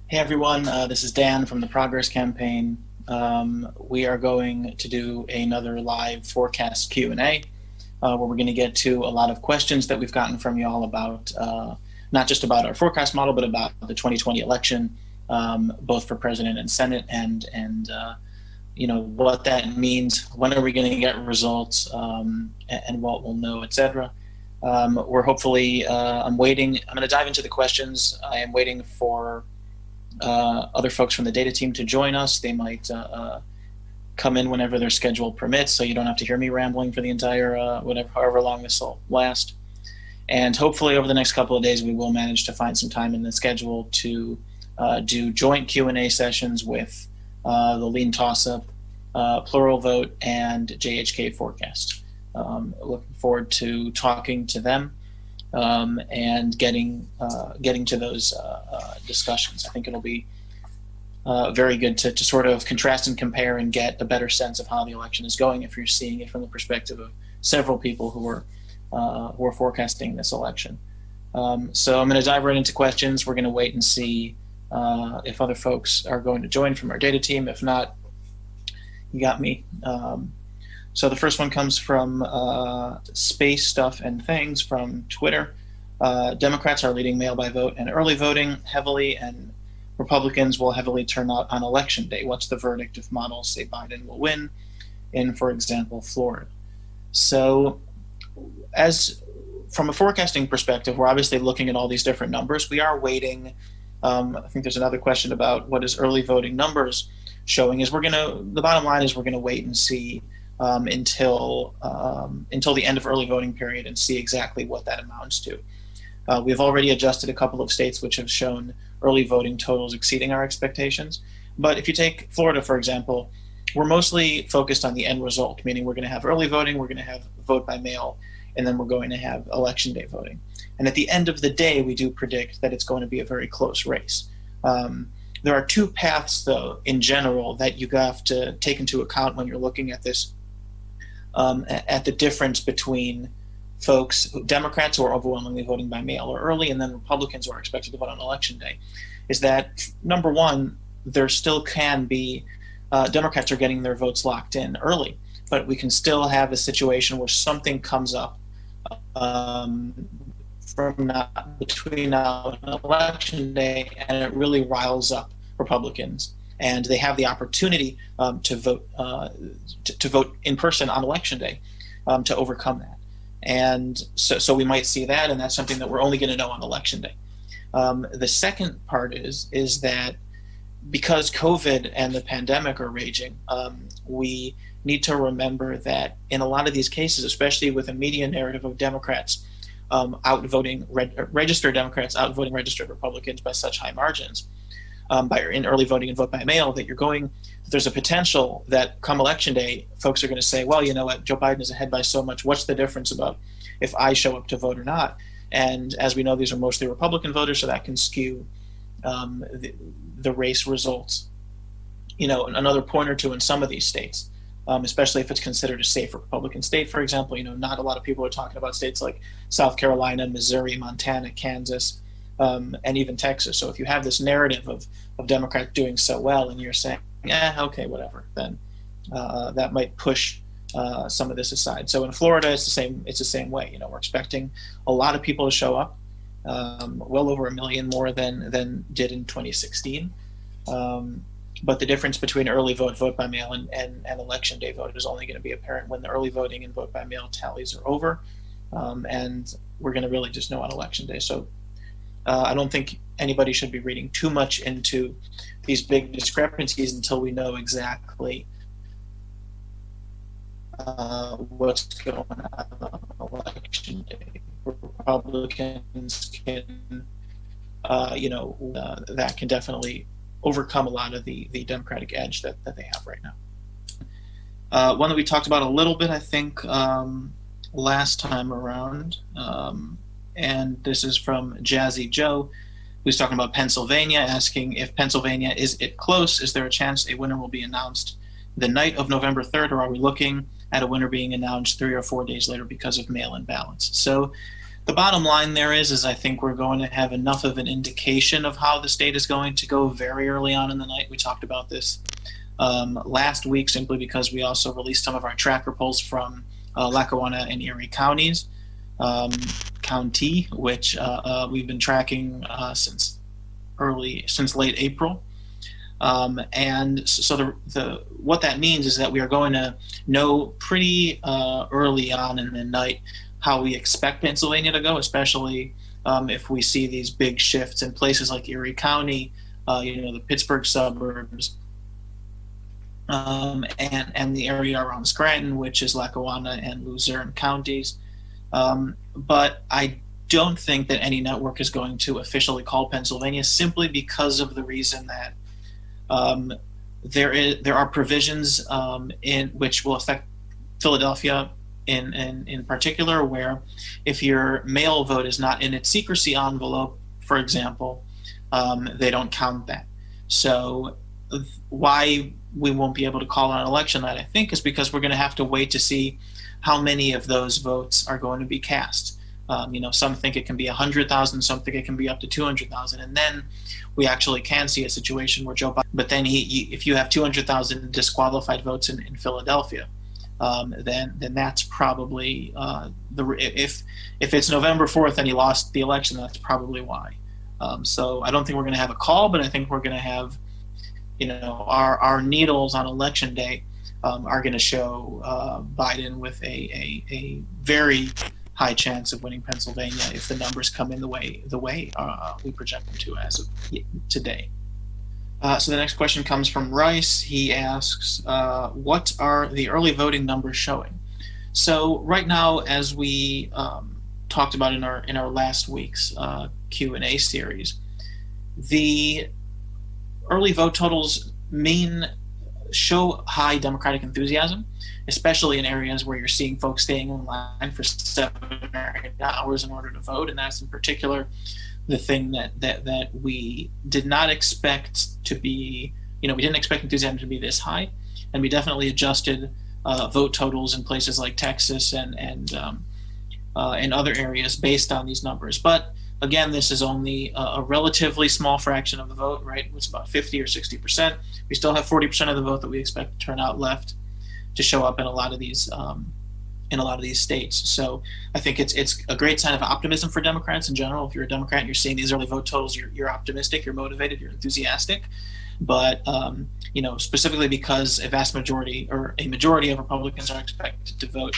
Hey everyone, this is Dan from the Progress Campaign. We are going to do another live forecast Q&A where we're going to get to a lot of questions that we've gotten from y'all about not just about our forecast model, but about the 2020 election, both for president and Senate, and what that means. When are we going to get results, and what we'll know, etc. We're hopefully. I'm waiting. I'm going to dive into the questions. I am waiting for other folks from the data team to join us. They might come in whenever their schedule permits, so you don't have to hear me rambling for the entire however long this will last. And hopefully over the next couple of days, we will manage to find some time in the schedule to do joint Q&A sessions with the Lean Toss-Up, Plural Vote, and JHK Forecast. Looking forward to talking to them and getting to those discussions. I think it'll be very good to sort of contrast and compare and get a better sense of how the election is going if you're seeing it from the perspective of several people who are forecasting this election. So I'm going to dive right into questions. We're going to wait and see if other folks are going to join from our data team. If not, you got me. So the first one comes from Space Stuff and Things from Twitter. Democrats are leading mail by vote and early voting heavily, and Republicans will heavily turn out on election day. What's the verdict if models say Biden will win in, for example, Florida? So as from a forecasting perspective, we're obviously looking at all these different numbers. We are waiting. I think there's another question about what is early voting numbers showing. The bottom line is we're going to wait and see until the end of early voting period and see exactly what that amounts to. We've already adjusted a couple of states which have shown early voting totals exceeding our expectations. But if you take Florida, for example, we're mostly focused on the end result, meaning we're going to have early voting, we're going to have vote by mail, and then we're going to have election day voting. And at the end of the day, we do predict that it's going to be a very close race. There are two paths, though, in general, that you have to take into account when you're looking at this, at the difference between Democrats who are overwhelmingly voting by mail or early, and then Republicans who are expected to vote on election day, is that, number one, there still can be, Democrats are getting their votes locked in early, but we can still have a situation where something comes up between now and election day, and it really riles up Republicans, and they have the opportunity to vote in person on election day to overcome that. And so we might see that, and that's something that we're only going to know on election day. The second part is that because COVID and the pandemic are raging, we need to remember that in a lot of these cases, especially with a media narrative of Democrats outvoting registered Democrats, outvoting registered Republicans by such high margins, in early voting and vote by mail, there's a potential that come election day, folks are going to say, well, you know what, Joe Biden is ahead by so much. What's the difference about if I show up to vote or not? And as we know, these are mostly Republican voters, so that can skew the race results. Another point or two in some of these states, especially if it's considered a safe Republican state, for example. Not a lot of people are talking about states like South Carolina, Missouri, Montana, Kansas, and even Texas. So if you have this narrative of Democrats doing so well, and you're saying, okay, whatever, then that might push some of this aside. So in Florida, it's the same way. We're expecting a lot of people to show up, well over 1 million more than did in 2016. But the difference between early vote by mail, and election day vote is only going to be apparent when the early voting and vote by mail tallies are over, and we're going to really just know on election day. So I don't think anybody should be reading too much into these big discrepancies until we know exactly what's going on election day. Republicans can, that can definitely overcome a lot of the Democratic edge that they have right now. One that we talked about a little bit, I think, last time around, and this is from Jazzy Joe, who's talking about Pennsylvania, asking if Pennsylvania, is it close? Is there a chance a winner will be announced the night of November 3rd, or are we looking at a winner being announced 3 or 4 days later because of mail-in ballots? So The bottom line there is I think we're going to have enough of an indication of how the state is going to go very early on in the night. We talked about this last week simply because we also released some of our tracker polls from Lackawanna and Erie counties, which we've been tracking since late April. And so what that means is that we are going to know pretty early on in the night how we expect Pennsylvania to go, especially if we see these big shifts in places like Erie County, the Pittsburgh suburbs, and the area around Scranton, which is Lackawanna and Luzerne counties. But I don't think that any network is going to officially call Pennsylvania, simply because of the reason that there are provisions in which will affect Philadelphia in particular, where if your mail vote is not in its secrecy envelope, for example, they don't count that. So why we won't be able to call on election night, I think, is because we're going to have to wait to see how many of those votes are going to be cast. Some think it can be 100,000, some think it can be up to 200,000, and then we actually can see a situation where Joe Biden. But then if you have 200,000 disqualified votes in Philadelphia, then that's probably if it's November 4th and he lost the election, that's probably why. So I don't think we're going to have a call, but I think we're going to have, our needles on election day are going to show Biden with a very high chance of winning Pennsylvania if the numbers come in the way we project them to as of today. So the next question comes from Rice. He asks, what are the early voting numbers showing? So right now, as we talked about in our last week's Q&A series, the early vote totals show high Democratic enthusiasm, especially in areas where you're seeing folks staying in line for 7 or 8 hours in order to vote. And that's in particular the thing that we did not expect to be, we didn't expect enthusiasm to be this high. And we definitely adjusted vote totals in places like Texas and other areas based on these numbers. But again, this is only a relatively small fraction of the vote, right? It's about 50 or 60%. We still have 40% of the vote that we expect to turn out left to show up in a lot of these states. So I think it's a great sign of optimism for Democrats in general. If you're a Democrat and you're seeing these early vote totals, you're optimistic, you're motivated, you're enthusiastic. But specifically because a majority of Republicans are expected to vote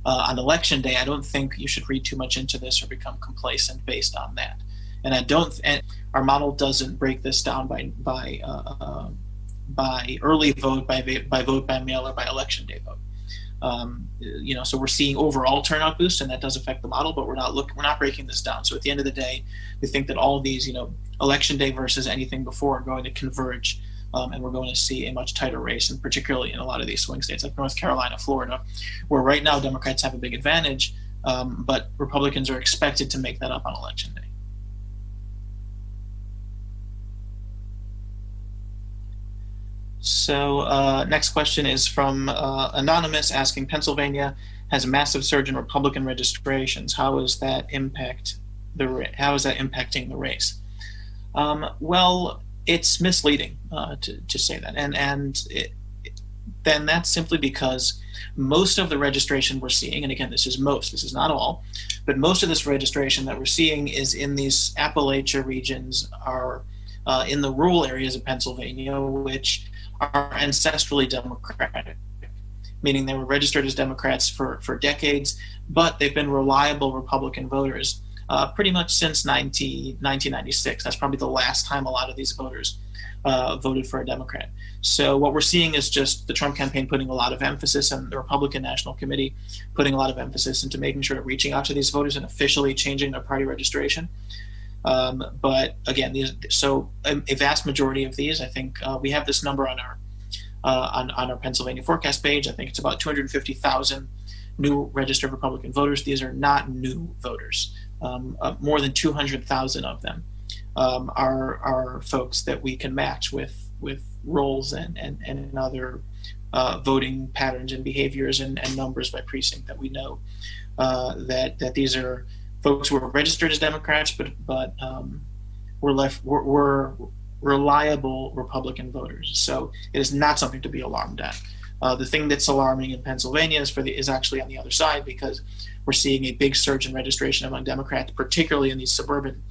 on election day, I don't think you should read too much into this or become complacent based on that. And and our model doesn't break this down by early vote, by vote by mail, or by election day vote. So we're seeing overall turnout boost, and that does affect the model, but we're not breaking this down. So at the end of the day, we think that all of these, election day versus anything before, are going to converge, and we're going to see a much tighter race, and particularly in a lot of these swing states like North Carolina, Florida, where right now Democrats have a big advantage, but Republicans are expected to make that up on election day. So next question is from Anonymous, asking, Pennsylvania has a massive surge in Republican registrations. How is that impacting the race? Well, it's misleading to say that, and then that's simply because most of the registration we're seeing, and again, this is not all, but most of this registration that we're seeing is in these Appalachia regions, are in the rural areas of Pennsylvania, which are ancestrally Democratic, meaning they were registered as Democrats for decades, but they've been reliable Republican voters pretty much since 1996. That's probably the last time a lot of these voters voted for a Democrat. So what we're seeing is just the Trump campaign putting a lot of emphasis, and the Republican National Committee putting a lot of emphasis into making sure that reaching out to these voters and officially changing their party registration. But again, a vast majority of these, I think we have this number on our Pennsylvania forecast page. I think it's about 250,000 new registered Republican voters. These are not new voters. More than 200,000 of them are folks that we can match with roles and other voting patterns and behaviors and numbers by precinct that we know that these are folks who are registered as Democrats, but we're reliable Republican voters. So it is not something to be alarmed at. The thing that's alarming in Pennsylvania is actually on the other side, because we're seeing a big surge in registration among Democrats, particularly in these suburban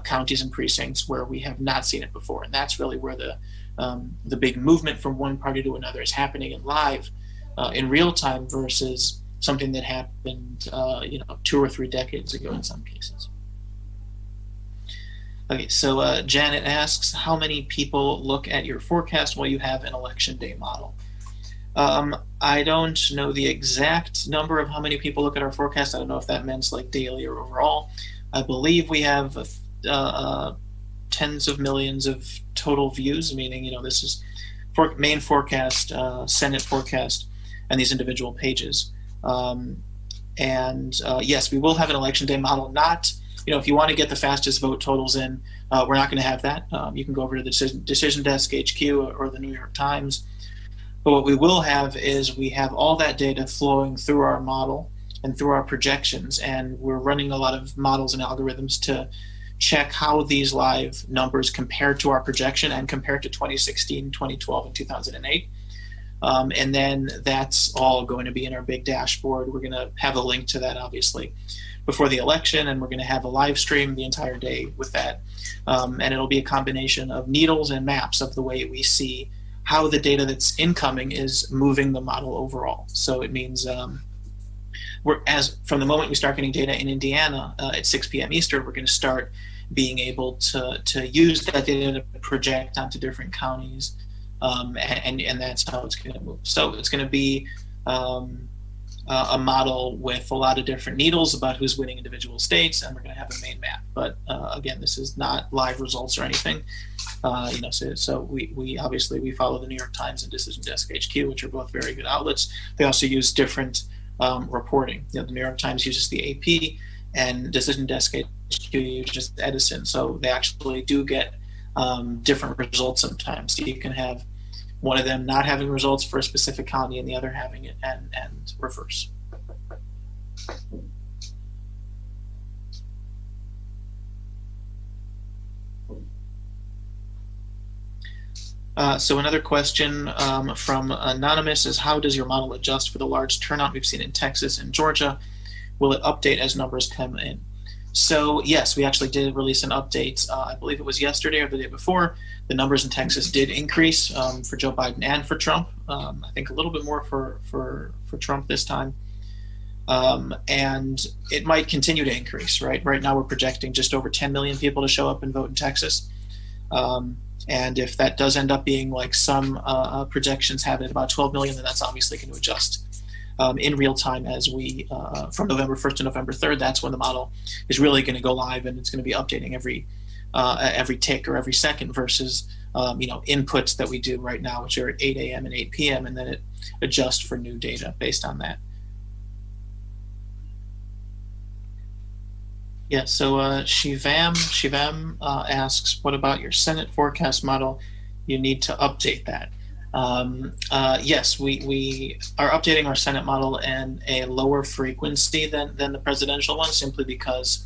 counties and precincts where we have not seen it before. And that's really where the big movement from one party to another is happening in live, in real time, versus something that happened 2 or 3 decades ago in some cases. Okay, so Janet asks, how many people look at your forecast while you have an election day model? I don't know the exact number of how many people look at our forecast. I don't know if that meant like daily or overall. I believe we have tens of millions of total views, meaning, this is main forecast, Senate forecast, and these individual pages. Yes, we will have an election day model. Not, if you want to get the fastest vote totals in, we're not going to have that. You can go over to the Decision Desk HQ or the New York Times. But what we will have is we have all that data flowing through our model and through our projections, and we're running a lot of models and algorithms to check how these live numbers compare to our projection and compare to 2016, 2012, and 2008. And then that's all going to be in our big dashboard. We're going to have a link to that, obviously, before the election, and we're going to have a live stream the entire day with that. And it'll be a combination of needles and maps of the way we see how the data that's incoming is moving the model overall. So it means from the moment we start getting data in Indiana at 6 p.m. Eastern, we're going to start being able to use that data to project onto different counties, and that's how it's going to move. So it's going to be a model with a lot of different needles about who's winning individual states, and we're going to have a main map. But again, this is not live results or anything. So we obviously we follow the New York Times and Decision Desk HQ, which are both very good outlets. They also use different reporting. The New York Times uses the AP, and Decision Desk HQ uses Edison. So they actually do get different results sometimes. So you can have one of them not having results for a specific county and the other having it, and reverse. So another question from Anonymous is, how does your model adjust for the large turnout we've seen in Texas and Georgia? Will it update as numbers come in? So yes, we actually did release an update. I believe it was yesterday or the day before. The numbers in Texas did increase for Joe Biden and for Trump. I think a little bit more for Trump this time. And it might continue to increase, right? Right now we're projecting just over 10 million people to show up and vote in Texas. And if that does end up being like some projections have it about 12 million, then that's obviously going to adjust in real time as we, from November 1st to November 3rd, that's when the model is really going to go live, and it's going to be updating every tick or every second versus, inputs that we do right now, which are at 8 a.m. and 8 p.m., and then it adjusts for new data based on that. Yeah, so Shivam asks, what about your Senate forecast model? You need to update that. Yes, we are updating our Senate model in a lower frequency than the presidential one, simply because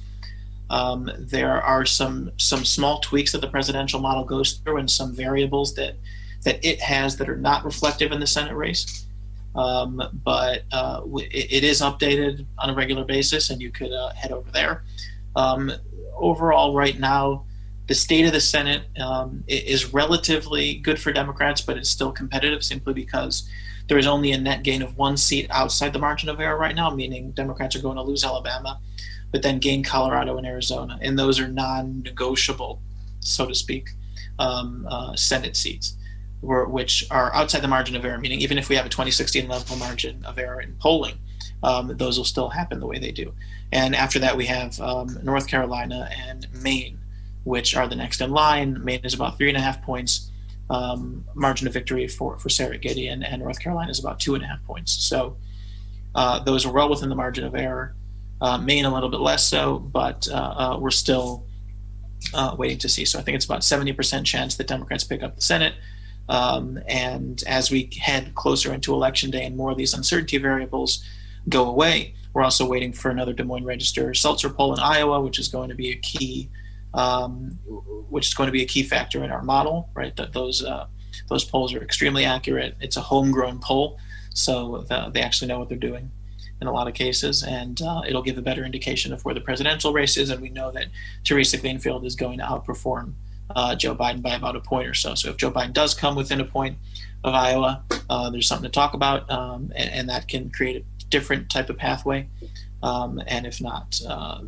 there are some small tweaks that the presidential model goes through, and some variables that it has that are not reflective in the Senate race. But it is updated on a regular basis, and you could head over there. Overall, right now, the state of the Senate is relatively good for Democrats, but it's still competitive simply because there is only a net gain of 1 seat outside the margin of error right now, meaning Democrats are going to lose Alabama, but then gain Colorado and Arizona. And those are non-negotiable, so to speak, Senate seats, which are outside the margin of error, meaning even if we have a 2016 level margin of error in polling, those will still happen the way they do. And after that, we have North Carolina and Maine, which are the next in line. Maine is about 3.5 points margin of victory for Sarah Gideon, and North Carolina is about 2.5 points. So those are well within the margin of error. Maine a little bit less so, but we're still waiting to see. So I think it's about 70% chance that Democrats pick up the Senate. And as we head closer into Election Day and more of these uncertainty variables go away, We're also waiting for another Des Moines Register Seltzer poll in Iowa, which is going to be a key factor in our model, right? That those polls are extremely accurate. It's a homegrown poll, so they actually know what they're doing in a lot of cases, and it'll give a better indication of where the presidential race is. And we know that Teresa Greenfield is going to outperform Joe Biden by about a point or so. So if Joe Biden does come within a point of Iowa, there's something to talk about, and that can create a different type of pathway. And if not,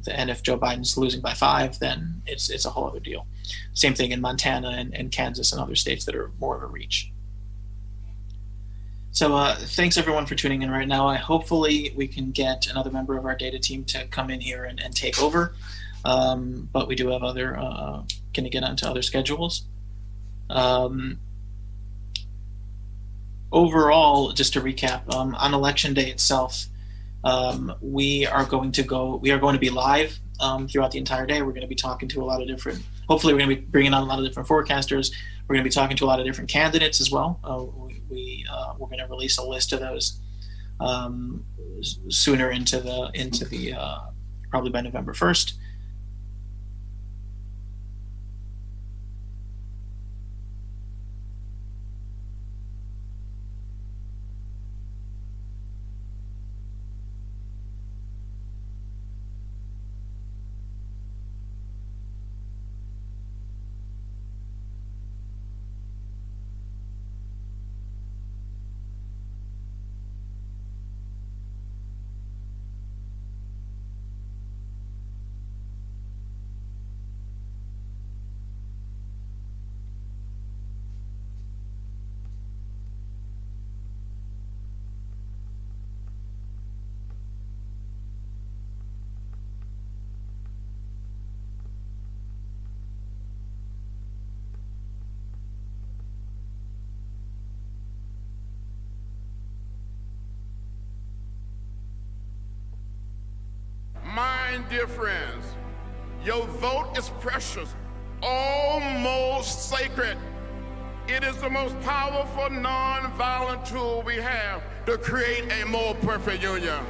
and if Joe Biden's losing by 5, then it's a whole other deal. Same thing in Montana and Kansas and other states that are more of a reach. So thanks everyone for tuning in right now. Hopefully we can get another member of our data team to come in here and take over. But we do have other, going to get onto other schedules. Overall, just to recap, on election day itself, we are going to be live throughout the entire day. We're going to be talking to a lot of different, hopefully we're going to be bringing on a lot of different forecasters. We're going to be talking to a lot of different candidates as well. We're going to release a list of those sooner into the probably by November 1st. Mind, dear friends, your vote is precious, almost sacred. It is the most powerful non-violent tool we have to create a more perfect union.